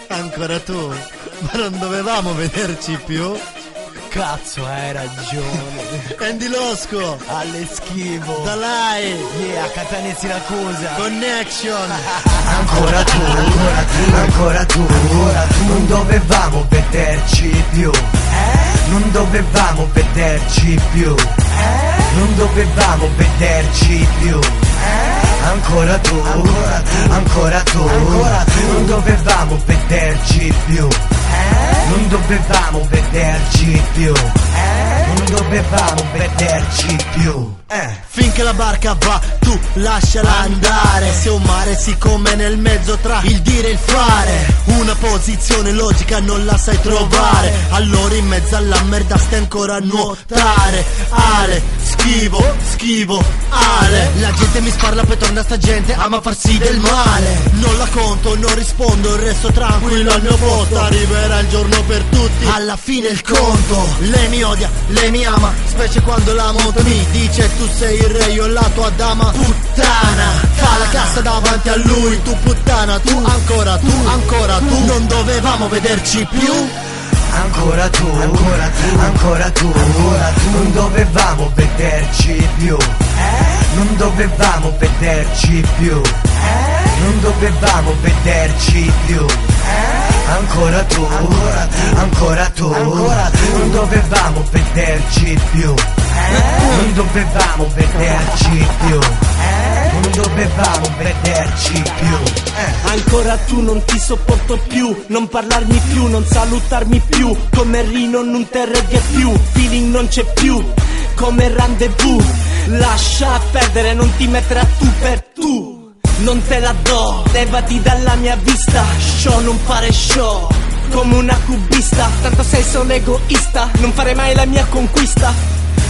Ancora tu? Ma non dovevamo vederci più? Cazzo, hai ragione. Andy Losco, Alle Schivo, Dalai, yeah, Catania e Siracusa. Connection. Ancora tu, ancora tu, ancora tu, ancora tu. Non dovevamo vederci più. Non dovevamo vederci più. Non dovevamo vederci più. Ancora tu, ancora tu, ancora tu, ancora tu. Non dovevamo vederci più. Non dovevamo vederci più. Non dovevamo vederci più. Finché la barca va, tu lasciala andare. Se un mare siccome nel mezzo tra il dire e il fare, una posizione logica non la sai trovare, allora in mezzo alla merda stai ancora a nuotare. Ale, schivo, Ale. La gente mi sparla poi torna sta gente, ama farsi del male. Non la conto, non rispondo, resto tranquillo al mio posto. Arriverà il giorno per tutti, alla fine il conto. Lei mi odia, lei mi ama, specie quando la moto mi dice tu sei il re, io la tua dama puttana. Fa la cassa davanti a lui, tu puttana, tu, ancora tu, ancora tu. Non dovevamo vederci più. Ancora tu, ancora tu, ancora tu, ancora tu. Non dovevamo vederci più. Non dovevamo vederci più. Non dovevamo vederci più. Ancora tu, ancora tu, ancora tu, ancora tu. Non dovevamo vederci più. Non dovevamo vederci più. Non dovevamo vederci più. Ancora tu, non ti sopporto più, non parlarmi più, non salutarmi più. Come Rino non te regge più, feeling non c'è più, come rendezvous. Lascia perdere, non ti mettere a tu per tu. Non te la do, levati dalla mia vista. Show non fare show, come una cubista. Tanto sei solo egoista, non fare mai la mia conquista.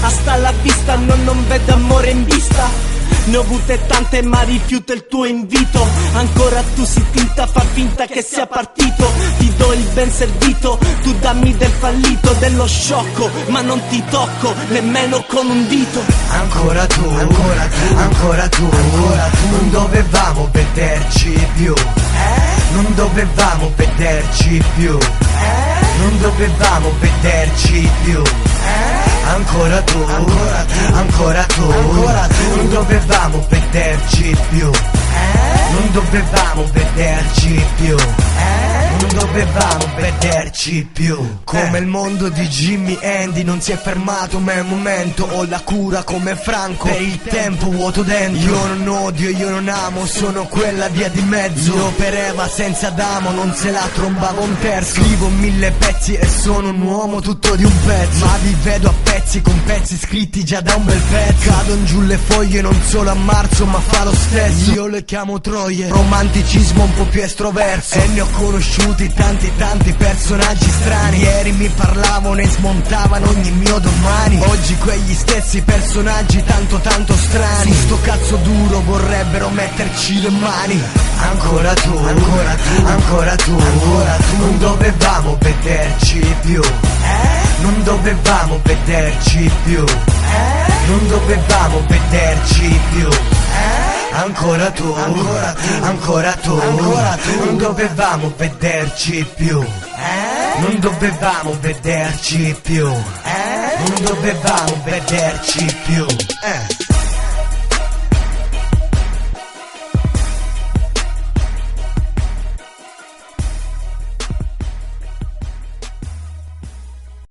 Hasta la vista, non vedo amore in vista. Ne ho avute tante ma rifiuto il tuo invito. Ancora tu si tinta, fa finta che sia partito. Ti do il ben servito, tu dammi del fallito, dello sciocco, ma non ti tocco nemmeno con un dito. Ancora tu, ancora tu, ancora tu, ancora tu. Non dovevamo vederci più. Non dovevamo vederci più. Non dovevamo vederci più. Ancora tu, ancora tu, ancora tu, ancora tu. Non dovevamo vederci più. Non dovevamo vederci più. Non dovevamo vederci più. Come il mondo di Jimmy Andy non si è fermato mai un momento. Ho la cura come Franco per il tempo vuoto dentro. Io non odio, io non amo, sono quella via di mezzo. Io per Eva senza Adamo non se la trombavo un terzo. Scrivo 1000 pezzi e sono un uomo tutto di un pezzo. Ma vi vedo a pezzi con pezzi scritti già da un bel pezzo. Cado in giù le foglie non solo a marzo ma fa lo stesso. Io le chiamo troie, romanticismo un po' più estroverso. E ne ho conosciuti tanti personaggi strani. Ieri mi parlavano e smontavano ogni mio domani. Oggi quegli stessi personaggi tanto strani. Su sto cazzo duro vorrebbero metterci le mani. Ancora tu, ancora tu, ancora tu, ancora tu. Non dovevamo vederci più. Non dovevamo vederci più. Non dovevamo vederci più. Ancora tu, ancora tu, ancora tu, ancora tu. Non dovevamo vederci più. Non dovevamo vederci più. Non dovevamo vederci più.